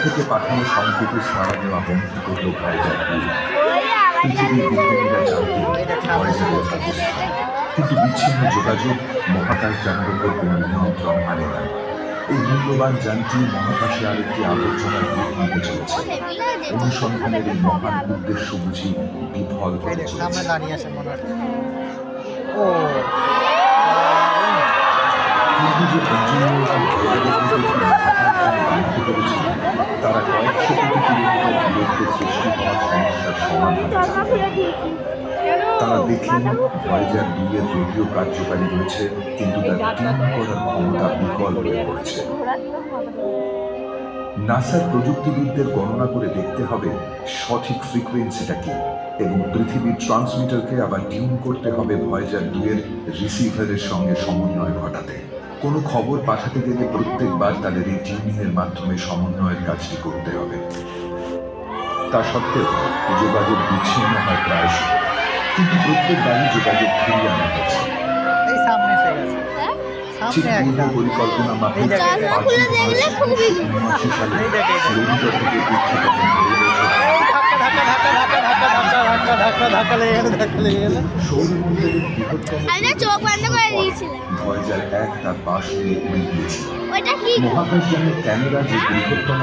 থেকে পাঠানো সংকেতে সাড়া দেওয়া বন্ধ করল ভয়েজার 2। পৃথিবীর বিজ্ঞানীরা জানতেন ভয়েজারের অবস্থা, কিন্তু বিচ্ছিন্ন যোগাযোগ মহাকাশযানের উপর কোনো নিয়ন্ত্রণ আনে না। এই মূল্যবান যানটি মহাকাশে আরেকটি আবর্জনার রূপ নিতে চলেছে। অনুসন্ধানের এই মহান উদ্দেশ্য বুঝি বিফল হতে চলেছে। তারা কয়েকশো কোটি কিলোমিটার দূরত্বে সৃষ্টি হওয়া সমস্যার সমাধান। তারা দেখলেন ভয়েজার 2 এর রেডিও কার্যকারী রয়েছে, কিন্তু তার টিউন করার ক্ষমতা বিকল হয়ে পড়েছে। নাসার প্রযুক্তিবিদদের গণনা করে দেখতে হবে সঠিক ফ্রিকোয়েন্সিটা কি, এবং পৃথিবীর ট্রান্সমিটারকে আবার টিউন করতে হবে ভয়েজার 2 এর রিসিভারের সঙ্গে সমন্বয় ঘটাতে। কোনো খবর পাঠাতে গেলে প্রত্যেকবার তাদের এই টিউনিংয়ের মাধ্যমে সমন্বয়ের কাজটি করতে হবে। তা সত্ত্বেও যোগাযোগ বিচ্ছিন্ন হয় প্রায়শ, কিন্তু প্রত্যেকবারই যোগাযোগ ফিরিয়ে আনা হয়েছে। পরিকল্পনা মাফিক 1979 সালে ফ্লোরিডা থেকে উচ্চতম সৌরমণ্ডলের বৃহত্তম ভয়েজার 1 তার পাশ দিয়ে উড়ে গিয়েছিল। মহাকাশযানের ক্যামেরা যে বৃহত্তম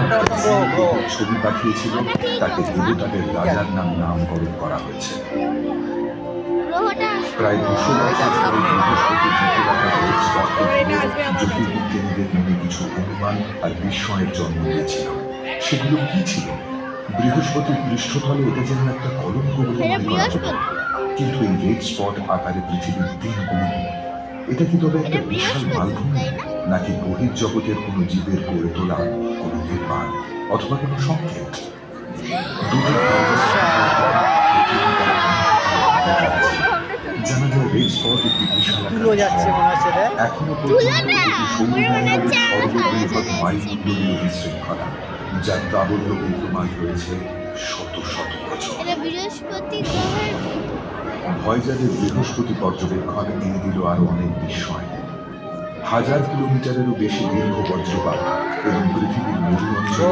ছবি পাঠিয়েছিল তাকে দেবতাদের রাজার নামকরণ করা হয়েছে। প্রায় 200 বছর ধরে বৃহস্পতি জ্যোতির্বিজ্ঞানীদের মনে কিছু অনুমান আর বিস্ময়ের জন্ম দিয়েছিল। সেগুলো কি ছিল? বৃহস্পতির পৃষ্ঠতলে এটা যেন একটা কলঙ্ক বলে মনে করা হতো, কিন্তু এই রেড স্পট আকারে পৃথিবীর 3 গুণ। এটা কি তবে একটা বিশাল মালভূমি, নাকি বহির্জগতের কোনো জীবের গড়ে তোলা কোনো নির্মাণ, অথবা কোনো সংকেত? জানা যায় রেড স্পট একটি বিশাল এখনো পর্যন্ত সৌরমণ্ডলের সর্ববৃহৎ বায়ুমণ্ডলীয় বিশৃঙ্খলা, যার প্রাবল্য বিদ্যমান রয়েছে শত শত বছর। ভয়েজারের বৃহস্পতি পর্যবেক্ষণ এনে দিল আরো অনেক বিস্ময়। 1000 কিলোমিটারেরও বেশি দীর্ঘ বজ্রপাত এবং পৃথিবীর মেরু অঞ্চলে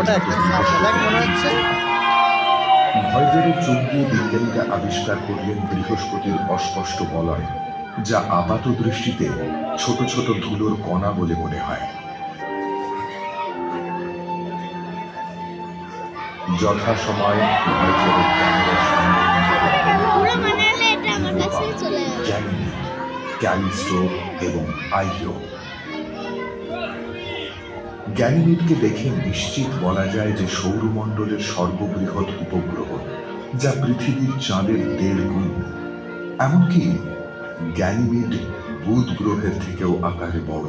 ভয়েজারের চোখ দিয়ে বিজ্ঞানীরা আবিষ্কার করলেন বৃহস্পতির অস্পষ্ট বলয়, যা আপাত দৃষ্টিতে ছোট ছোট ধুলোর কণা বলে মনে হয়। যথাসময়ে ভয়েজারের ক্যামেরার সামনে ক্যালিস্টো এবং আইও। গ্যানিমিডকে দেখে নিশ্চিত বলা যায় যে সৌরমণ্ডলের সর্ববৃহৎ উপগ্রহ, যা পৃথিবীর চাঁদের 1.5 গুণ। এমনকি গ্যানিমিড বুধ গ্রহের থেকেও আকারে বড়।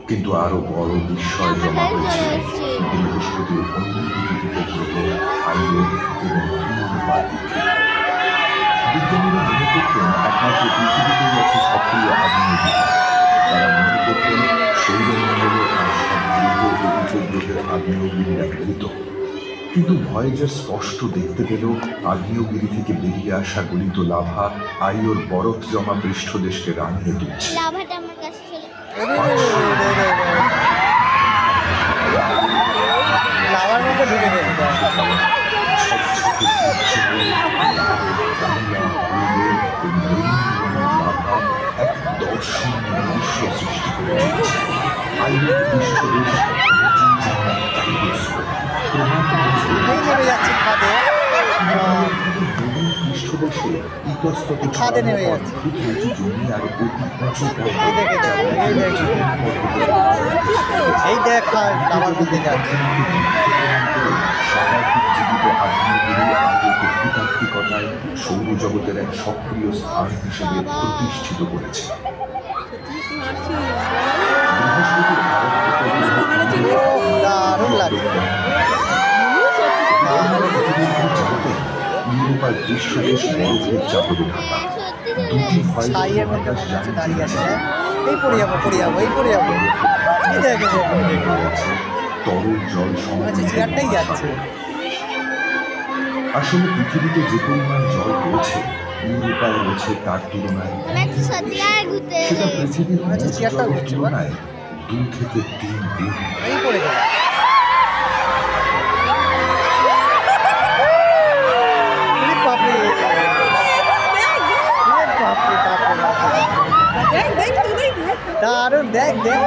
কিন্তু আরো বড় বিস্ময় জমা হয়েছে বৃহস্পতির অন্য দুটি উপগ্রহ আইও এবং ইউরোপার দিকে। বিজ্ঞানীরা মনে করতেন একমাত্র পৃথিবীতেই আছে সক্রিয় আগ্নেয়গিরি। তারা মনে করতেন সৌরমণ্ডলে আর সব গ্রহ ও উপগ্রহের আগ্নেয়গিরিরা মৃত। কিন্তু ভয়েজার স্পষ্ট দেখতে পেল আগ্নেয়গিরি থেকে বেরিয়ে আসা গলিত লাভা আইওর বরফ জমা পৃষ্ঠদেশকে রাঙিয়ে তুলছে। এক দর্শনীয় দৃশ্য সৃষ্টি করে আইওর পৃষ্ঠদেশ পৃষ্ঠদেশে ইতস্তত খাদে নেমে যাচ্ছে। জমি আর অতি উঁচু এই দেখ আমার মধ্যে যাচ্ছে। সর্বাধিক জীবিত আগ্নেয়গিরি আলোকে ভূতাত্ত্বিকতায় সৌরজগতের এক সক্রিয় স্থান হিসেবে প্রতিষ্ঠিত করেছে। বৃহস্পতির দারুণ লাগে। ইউরোপার পৃষ্ঠদেশ বরফের চাদরে ঢাকা। দুটি ছাইয়ের মধ্যে দাঁড়িয়ে আছে। এই পড়ে যাবো এই পড়ে যাবো। তরল জল চেয়ারটাই যাচ্ছে। আসলে পৃথিবীতে যে পরিমাণ জল রয়েছে ইউরোপায় রয়েছে তার তুলনায় সেটা পৃথিবীর তুলনায় 2 থেকে 3 গুণ। এই পড়ে গেল। বাপরে বাপরে দারুণ, দেখ দেখ।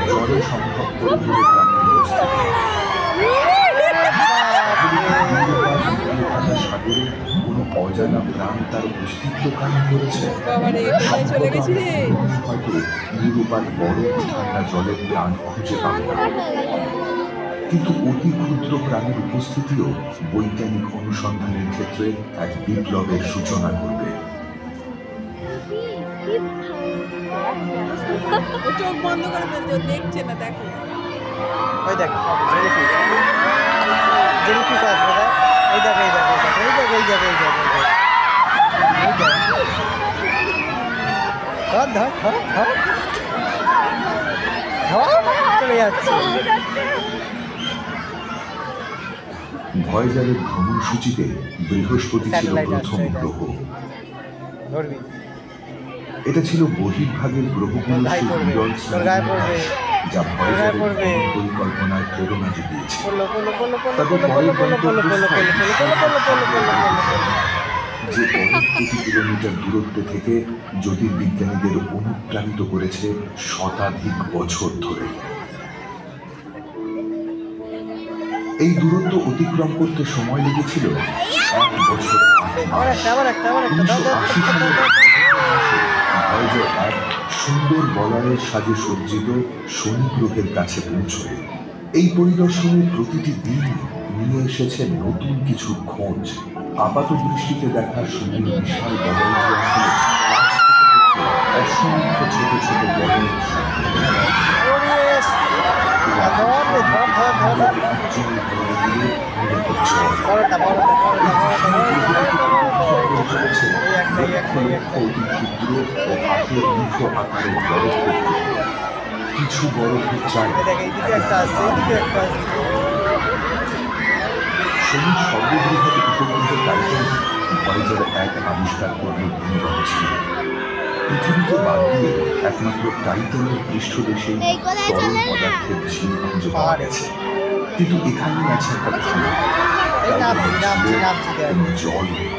জলে সম্ভব করে তুলে সাগরে কোনো অজানা প্রাণ তার অস্তিত্ব কায়েম করেছে। হয়তো ইউরোপার বড় ঠান্ডা জলের প্রাণ খুঁজে পাবে না, কিন্তু অতি ক্ষুদ্র প্রাণীর উপস্থিতিও বৈজ্ঞানিক অনুসন্ধানের ক্ষেত্রে এক বিপ্লবের সূচনা করবে। চোখ বন্ধ করে বলতে দেখছে না, দেখো ওই দেখ জেলিফিশ, জেলিফিশ আসবে দেখ। এই দেখ এই দেখ এই দেখ এই দেখ এই দেখ এই দেখ এই দেখ। ধর ধর ধর ধর ধর, চলে যাচ্ছে। ভয়েজারের ভ্রমণসূচিতে বৃহস্পতি ছিল প্রথম গ্রহ। ধরবি এটা ছিল বহির্ভাগের গ্রহগুলোর সেই বিরল স্নায়ুবিন্যাস যা ভয়েজারের পরিকল্পনায় প্রেরণা জুগিয়েছে। তাদের পরের গন্তব্যস্থল যে অনেক কোটি কিলোমিটার দূরত্বে থেকে জ্যোতির্বিজ্ঞানীদের অনুপ্রাণিত করেছে শতাধিক বছর ধরে। এই দূরত্ব অতিক্রম করতে সময় লেগেছিল 1 বছর 8 মাস। 1980 সালের ভয়েজার 1 সুন্দর বলয়ের সাজে সজ্জিত শনি গ্রহের কাছে পৌঁছয়। এই পরিদর্শনের প্রতিটি দিন নিয়ে এসেছে নতুন কিছু খোঁজ। আপাত দৃষ্টিতে দেখা শনির বিশাল বলয়টি আসলে অসংখ্য ছোট ছোট বলয়ের কিছু বরফের চাই শনির সর্ববৃহৎ উপগ্রহ টাইটান ভয়েজার 1 আবিষ্কার করল ভূমিরহস্য। পৃথিবীকে বাদ দিয়ে একমাত্র টাইটানের পৃষ্ঠদেশে তরল পদার্থের ঝিলপুঞ্জ পাওয়া গেছে, কিন্তু এখানেই আছে একটা খালি জল নেই,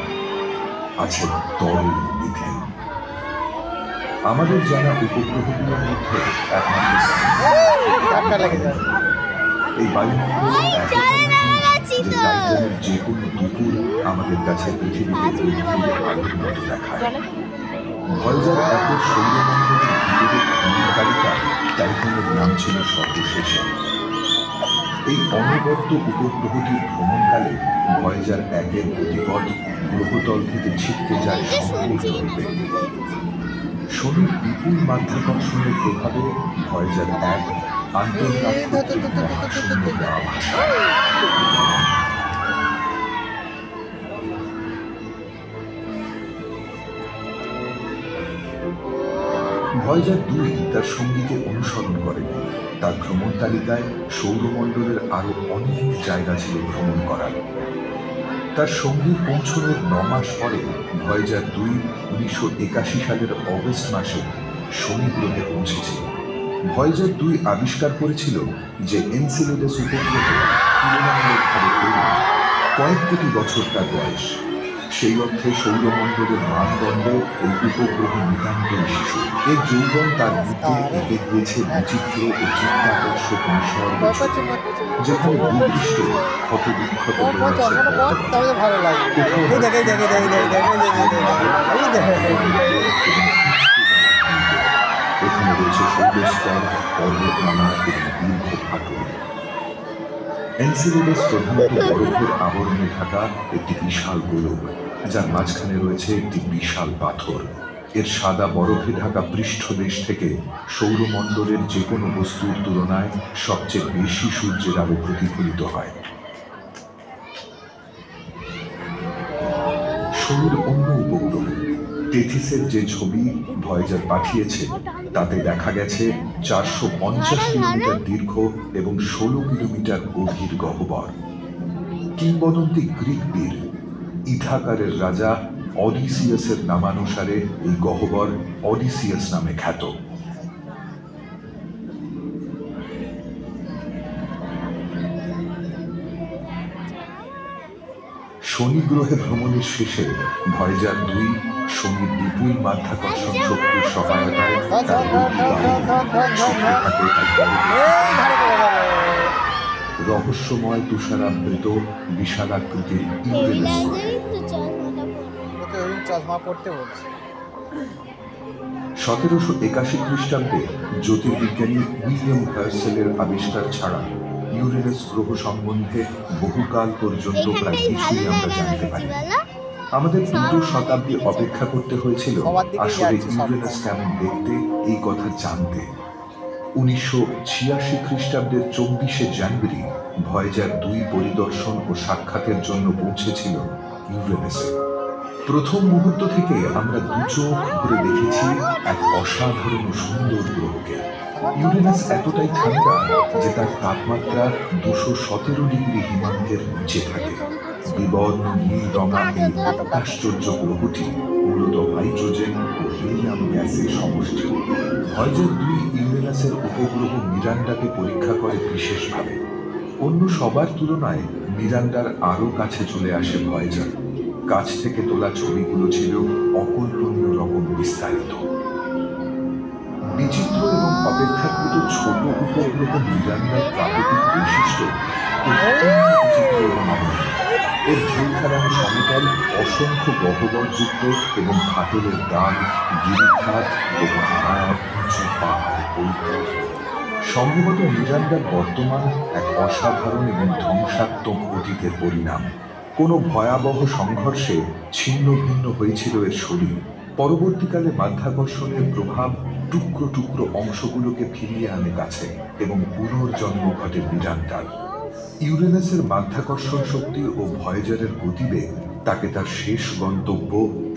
আছে তরল মিথেন। আমাদের জানা উপগ্রহগুলোর মধ্যে একমাত্র এই বায়ুমণ্ডল টাইটানের যে কোনো দুপুর আমাদের কাছে পৃথিবীতে আগের মতো দেখায়। ভয়েজার 1 সৌরমণ্ডলের ভিতরের খনির তালিকা টাইটানের নাম ছিল সর্বশেষে। এই অনবদ্য উপগ্রহটির ভ্রমণকালে ভয়েজার 1 গতিপথ গ্রহতল থেকে ছিটকে যায় সম্পূর্ণরূপে। শনির বিপুল মাধ্যাকর্ষণের প্রভাবে ভয়েজার 1 আন্তর্জাতিক মহাশূন্যে আভাস। ভয়েজার 2 তার সঙ্গীকে অনুসরণ করেনি। তার ভ্রমণ তালিকায় সৌরমণ্ডলের আরো অনেক জায়গা ছিল ভ্রমণ করার। তার সঙ্গীর পৌঁছানোর 9 মাস পরে ভয়েজার 2 1981 সালের অগস্ট মাসে শনি গ্রহে পৌঁছেছিল। ভয়েজার 2 আবিষ্কার করেছিল যে এনসেলেডাস উপগ্রহ তুলনামূলকভাবে তরুণ, কয়েক কোটি বছর তার বয়স। সেই অর্থে সৌরমণ্ডলের মানদণ্ডে এই উপগ্রহ নিতান্তই শিশু। এর যৌবন তার মধ্যে এঁকে দিয়েছে বিচিত্র ও চিত্তাকর্ষক নিসর্গ, যেখানে ভূপৃষ্ঠ ক্ষতবিক্ষত এখানে রয়েছে সৌরস্তর, পর্বতমালা এবং দীর্ঘ ফাটল। এনসেলেডাস প্রধানত বরফের আবরণে ঢাকা একটি বিশাল গোলক, যার মাঝখানে রয়েছে একটি বিশাল পাথর। এর সাদা বরফে ঢাকা পৃষ্ঠদেশ থেকে সৌরমণ্ডলের যে কোনো বস্তুর তুলনায় সবচেয়ে বেশি সূর্যের আলো প্রতিফলিত হয়। শনির অন্য উপগ্রহ টেথিসের যে ছবি ভয়েজার পাঠিয়েছে তাতে দেখা গেছে 450 কিলোমিটার দীর্ঘ এবং 16 কিলোমিটার গভীর গহ্বর। কিংবদন্তি গ্রিক বীর ইথাকারের রাজা অডিসিয়াসের নামানুসারে এই গহ্বর অডিসিয়াস নামে খ্যাত। শনি গ্রহে ভ্রমণের শেষে ভয়েজার 2 শনির বিপুল মাধ্যাকর্ষণ শক্তির সহায়তায় তার রহস্যময় তুষারাবৃত বিশালাকৃতির ইউরেনাস চশমা পড়তে বলছে। 1781 খ্রিস্টাব্দে জ্যোতির্বিজ্ঞানী উইলিয়াম হার্সেলের আবিষ্কার ছাড়া ইউরেনাস গ্রহ সম্বন্ধে বহুকাল পর্যন্ত প্রায় কিছুই আমরা জানতে পারি। আমাদের 2 শতাব্দী অপেক্ষা করতে হয়েছিল আসলে ইউরেনাস কেমন দেখতে এই কথা জানতে। 1986 খ্রিস্টাব্দের 24শে জানুয়ারি ভয়েজার 2 পরিদর্শন ও সাক্ষাতের জন্য পৌঁছেছিল ইউরেনাসে। প্রথম মুহূর্ত থেকে আমরা 2 চোখ ভরে দেখেছি এক অসাধারণ সুন্দর গ্রহকে। ইউরেনাস এতটাই ঠান্ডা যে তার তাপমাত্রা 217 ডিগ্রি হিমাঙ্কের নিচে থাকে। বিবর্ণ নীল রঙা এই আশ্চর্য গ্রহটি মূলত হাইড্রোজেন ও হিলিয়াম গ্যাসের সমষ্টি। ভয়েজার 2 ইউরেনাসের উপগ্রহ মিরান্ডাকে পরীক্ষা করে বিশেষভাবে। অন্য সবার তুলনায় মিরান্ডার আরও কাছে চলে আসে ভয়েজার। কাছ থেকে তোলা ছবিগুলো ছিল অকল্পনীয় রকম বিস্তারিত। বিচিত্র এবং অপেক্ষাকৃত ছোট উপগ্রহ মিরান্ডার প্রাকৃতিক বৈশিষ্ট্য বিচিত্র এবং অনন্য। এর ঢেউ খেলানো সমতল অসংখ্য গহ্বরযুক্ত এবং ফাটলের দাগ, গিরিখাত ও ঘাড়, উঁচু পাহাড় পরিপূর্ণ। সম্ভবত মিরান্ডার বর্তমান এক অসাধারণ এবং ধ্বংসাত্মক অতীতের পরিণাম। কোনো ভয়াবহ সংঘর্ষে ছিন্ন ভিন্ন হয়েছিল এর শরীর। পরবর্তীকালে মাধ্যাকর্ষণের প্রভাব টুকরো টুকরো অংশগুলোকে ফিরিয়ে আনে কাছে এবং পুনর্জন্ম ঘটে মিরান্ডার। ইউরেনাসের মাধ্যাকর্ষণ শক্তি ও ভয়েজারের গতিবেগ তাকে তার শেষ গন্তব্য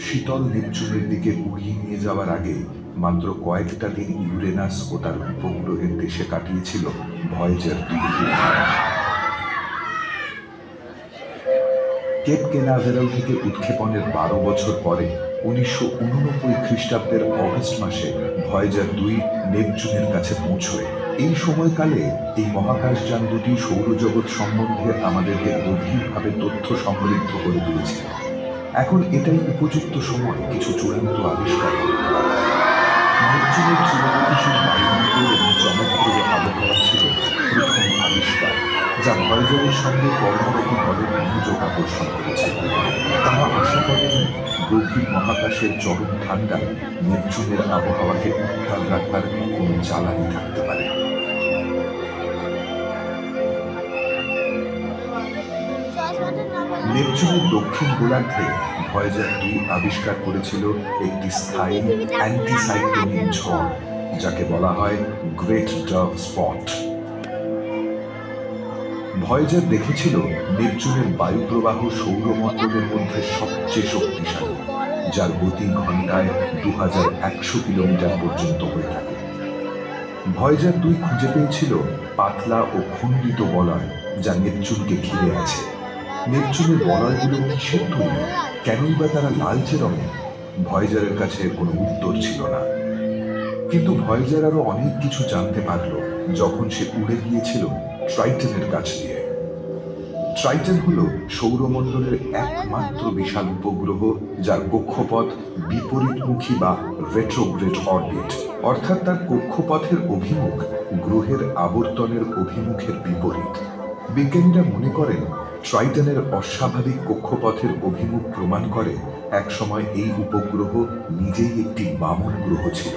শীতল নেপচুনের দিকে উড়িয়ে নিয়ে যাওয়ার আগে মাত্র কয়েকটা দিন ইউরেনাস ও তার উপগ্রহের দেশে কাটিয়েছিল ভয়েজার 2। কেপ কেনাভেরাল থেকে উৎক্ষেপণের 12 বছর পরে 1989 খ্রিস্টাব্দের অগস্ট মাসে ভয়েজার 2 নেপচুনের কাছে পৌঁছয়। এই সময়কালে এই মহাকাশযান দুটি সৌরজগৎ সম্বন্ধে আমাদেরকে গভীরভাবে তথ্য সমৃদ্ধ করে তুলেছিল। এখন এটাই উপযুক্ত সময় কিছু চূড়ান্ত আবিষ্কার করে তোলা। নেপচুনের চিরগতিশীল বায়ুমণ্ডল এবং চমৎকার আবহাওয়া ছিল প্রথম আবিষ্কার, যা ভয়েজারের সঙ্গে কর্মরত দলের মনোযোগ আকর্ষণ করেছে। তারা আশা করেন গভীর মহাকাশের চরম ঠান্ডায় নেপচুনের আবহাওয়াকে উত্তাল রাখার কোনো জ্বালানি থাকতে পারে। নেপচুনের দক্ষিণ গোলার্ধে ভয়েজার 2 আবিষ্কার করেছিল একটি স্থায়ী অ্যান্টিসাইক্লোনিক ঝড়, যাকে বলা হয় গ্রেট ডার্ক স্পট। ভয়েজার দেখেছিল নেপচুনের বায়ুপ্রবাহ সৌরমণ্ডলের মধ্যে সবচেয়ে শক্তিশালী, যার গতি ঘন্টায় 2100 কিলোমিটার পর্যন্ত হয়ে থাকে। ভয়েজার 2 খুঁজে পেয়েছিল পাতলা ও খণ্ডিত বলয় যা নেপচুনকে ঘিরে আছে। নেপচুনের বলয়গুলো কিসের তৈরি, কেনই বা তারা লালচে রঙের? ভয়েজারের কাছে কোনো উত্তর ছিল না। কিন্তু ভয়েজার আরো অনেক কিছু জানতে পারল যখন সে উড়ে গিয়েছিল ট্রাইটনের কাছ দিয়ে। ট্রাইটন হল সৌরমণ্ডলের একমাত্র বিশাল উপগ্রহ যার কক্ষপথ বিপরীতমুখী বা রেট্রোগ্রেড অরবিট, অর্থাৎ তার কক্ষপথের অভিমুখ গ্রহের আবর্তনের অভিমুখের বিপরীত। বিজ্ঞানীরা মনে করেন ট্রাইটনের অস্বাভাবিক কক্ষপথের অভিমুখ প্রমাণ করে একসময় এই উপগ্রহ নিজেই একটি বামন গ্রহ ছিল।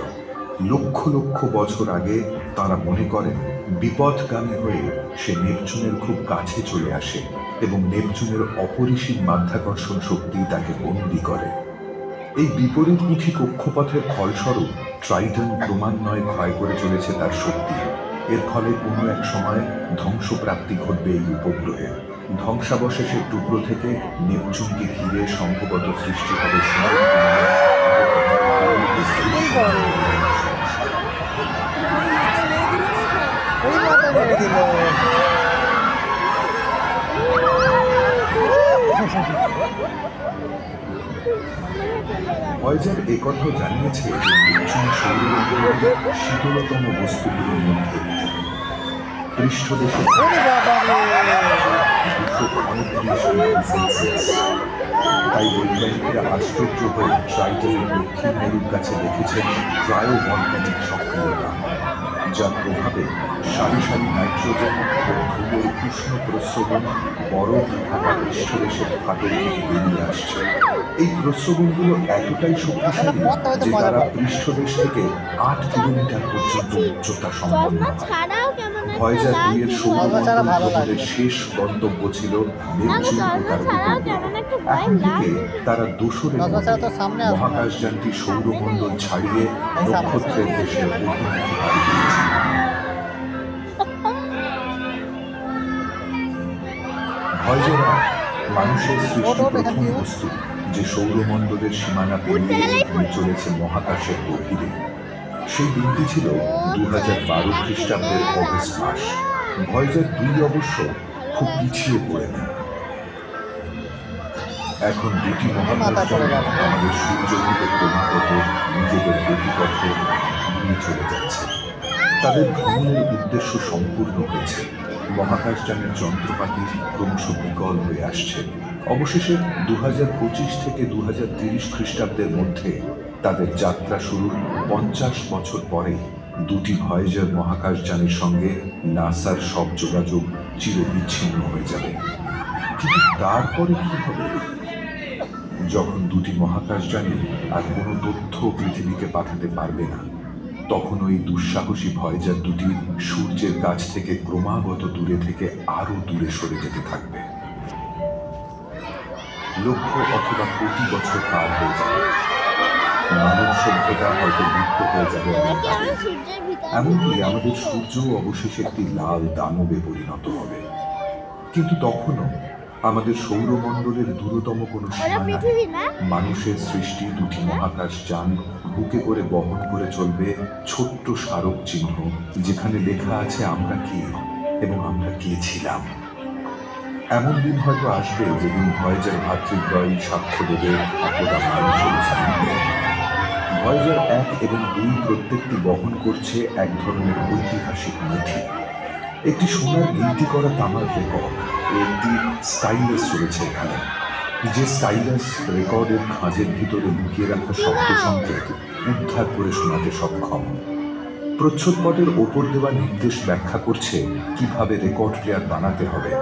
লক্ষ লক্ষ বছর আগে তারা মনে করেন বিপথগামী হয়ে সে নেপচুনের খুব কাছে চলে আসে এবং নেপচুনের অপরিসীম মাধ্যাকর্ষণ শক্তি তাকে বন্দী করে। এই বিপরীতমুখী কক্ষপথের ফলস্বরূপ ট্রাইটন ক্রমান্বয়ে ক্ষয় করে চলেছে তার শক্তি। এর ফলে কোনো এক সময় ধ্বংসপ্রাপ্তি ঘটবে এই উপগ্রহে। ধ্বংসাবশেষের টুকরো থেকে নেপচুনকে ঘিরে সম্ভবত সৃষ্টি হবে ভয়েজার একথাও জানিয়েছে যে নেপচুন সৌরমণ্ডলের শীতলতম বস্তুগুলোর মধ্যে একটি। পৃষ্ঠদেশে ওরে বাবা রে! 235 ডিগ্রি সেলসিয়াস। তাই বৈজ্ঞানিকরা আশ্চর্য হয়ে ট্রাইটনের দক্ষিণ মেরুর কাছে দেখেছেন ক্রায়োভলক্যানিক সক্রিয়তা, যার প্রভাবে সারি সারি নাইট্রোজেন ও ধুলোর উষ্ণ প্রস্রবণ বরফ ঢাকা পৃষ্ঠদেশের ফাটল থেকে বেরিয়ে আসছে। এই প্রস্রবণগুলো এতটাই শক্তিশালী যে তারা পৃষ্ঠদেশ থেকে 8 কিলোমিটার পর্যন্ত উচ্চতা সম্পন্ন হয়। ভয়েজার 2 এর সৌরমণ্ডল ভ্রমণের শেষ গন্তব্য ছিল নেপচুন ও তার উপগ্রহ। এখন থেকে তারা দোসরে মহাকাশযানটি সৌরমণ্ডল ছাড়িয়ে নক্ষত্রের দেশে অভিমুখী পাড়ি দিয়েছে। ভয়েজার 1 মানুষের সৃষ্টি প্রথম বস্তু যে সৌরমণ্ডলের সীমানা পেরিয়ে এগিয়ে চলেছে মহাকাশের গভীরে। সেই দিনটি ছিল 2012 খ্রিস্টাব্দের অগস্ট মাস। ভয়েজার 2 অবশ্য খুব পিছিয়ে পড়ে নেয়। এখন দুটি মহাকাশযান আমাদের সূর্য থেকে ক্রমাগত নিজেদের গতিপথে এগিয়ে চলে যাচ্ছে। তাদের ভ্রমণের উদ্দেশ্য সম্পূর্ণ হয়েছে। মহাকাশযানের যন্ত্রপাতি ক্রমশ বিকল হয়ে আসছে। অবশেষে 2025 থেকে 2030 খ্রিস্টাব্দের মধ্যে তাদের যাত্রা শুরুর 50 বছর পরেই দুটি ভয়েজার মহাকাশযানের সঙ্গে নাসার সব যোগাযোগ চিরবিচ্ছিন্ন হয়ে যাবে। কিন্তু তারপরে কি হবে? যখন দুটি মহাকাশযানই আর কোনো তথ্য পৃথিবীকে পাঠাতে পারবে না, তখন ওই দুঃসাহসী ভয়েজার দুটি সূর্যের কাছ থেকে ক্রমাগত দূরে থেকে আরো দূরে সরে যেতে থাকবে। লক্ষ অথবা কোটি বছর পার হয়ে যাবে। মানব সভ্যতা হয়তো লুপ্ত হয়ে যাবে অনেক আগে। এমনকি আমাদের সূর্য অবশেষে একটি লাল দানবে পরিণত হবে। কিন্তু তখনও আমাদের সৌরমণ্ডলের দূরতম কোনো সীমানায় মানুষের সৃষ্টি দুটি মহাকাশযান বুকে করে বহন করে চলবে ছোট্ট স্মারক চিহ্ন, যেখানে লেখা আছে আমরা কে এবং আমরা কে ছিলাম। এমন দিন হয়তো আসবে যেদিন ভয়েজার ভাতৃদ্বয় সাক্ষ্য দেবে একদা মানুষের অস্তিত্বে। ভয়েজার 1 এবং 2 প্রত্যেকটি বহন করছে এক ধরনের ঐতিহাসিক নথি। একটি সোনার গিনতি করা তামার রেকর্ড ও একটি স্টাইলাস রয়েছে এখানে, যে স্টাইলাস রেকর্ডের খাঁজের ভিতরে লুকিয়ে রাখা শব্দ সংকেত উদ্ধার করে শোনাতে সক্ষম। প্রচ্ছদপটের ওপর দেওয়া নির্দেশ ব্যাখ্যা করছে কিভাবে রেকর্ড প্লেয়ার বানাতে হবে।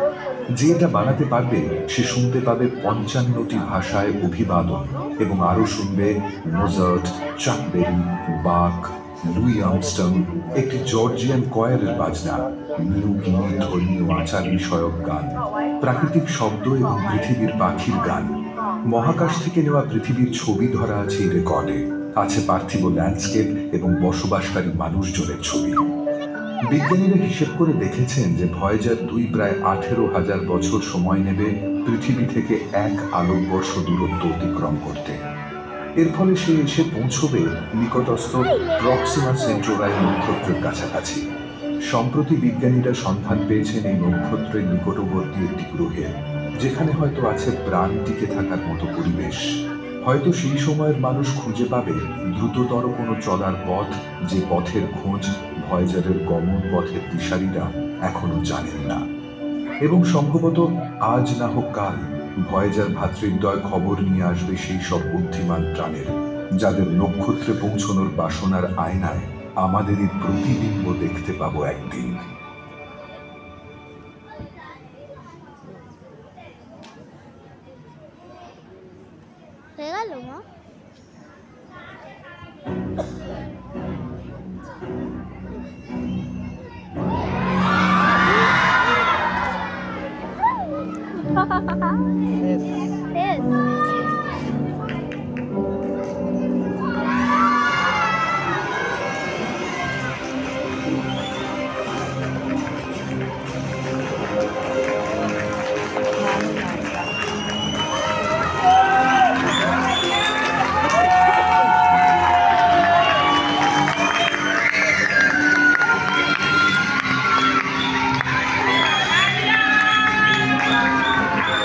যে এটা বানাতে পারবে সে শুনতে পাবে 55টি ভাষায় অভিবাদন এবং আরও শুনবে মোজার্ট, চাক বেরি, বাক, লুই আর্মস্ট্রং, একটি জর্জিয়ান কয়ারের বাজনা, নিউ গিনি ধর্মীয় আচার বিষয়ক গান, প্রাকৃতিক শব্দ এবং পৃথিবীর পাখির গান। মহাকাশ থেকে নেওয়া পৃথিবীর ছবি ধরা আছে এই রেকর্ডে। আছে পার্থিব ল্যান্ডস্কেপ এবং বসবাসকারী মানুষজনের ছবি। বিজ্ঞানীরা হিসেব করে দেখেছেন যে ভয়েজার 2 প্রায় 18,000 বছর সময় নেবে পৃথিবী থেকে 1 আলোকবর্ষ দূরত্ব অতিক্রম করতে। এর ফলে সে এসে পৌঁছবে নিকটস্থ প্রক্সিমা সেন্ট্রাই নক্ষত্রের কাছাকাছি। সম্প্রতি বিজ্ঞানীরা সন্ধান পেয়েছেন এই নক্ষত্রের নিকটবর্তী একটি গ্রহে, যেখানে হয়তো আছে প্রাণ টিকে থাকার মতো পরিবেশ। হয়তো সেই সময়ের মানুষ খুঁজে পাবে দ্রুততর কোনো চলার পথ, যে পথের খোঁজ ভয়েজারের গমন পথের দিশারীরা এখনো জানেন না। এবং সম্ভবত আজ না হোক কাল ভয়েজার ভ্রাতৃদ্বয় খবর নিয়ে আসবে সেই সব বুদ্ধিমান প্রাণের, যাদের নক্ষত্রে পৌঁছানোর বাসনার আয়নায় আমাদেরই প্রতিবিম্ব দেখতে পাবো একদিন। হয়ে গেল মা?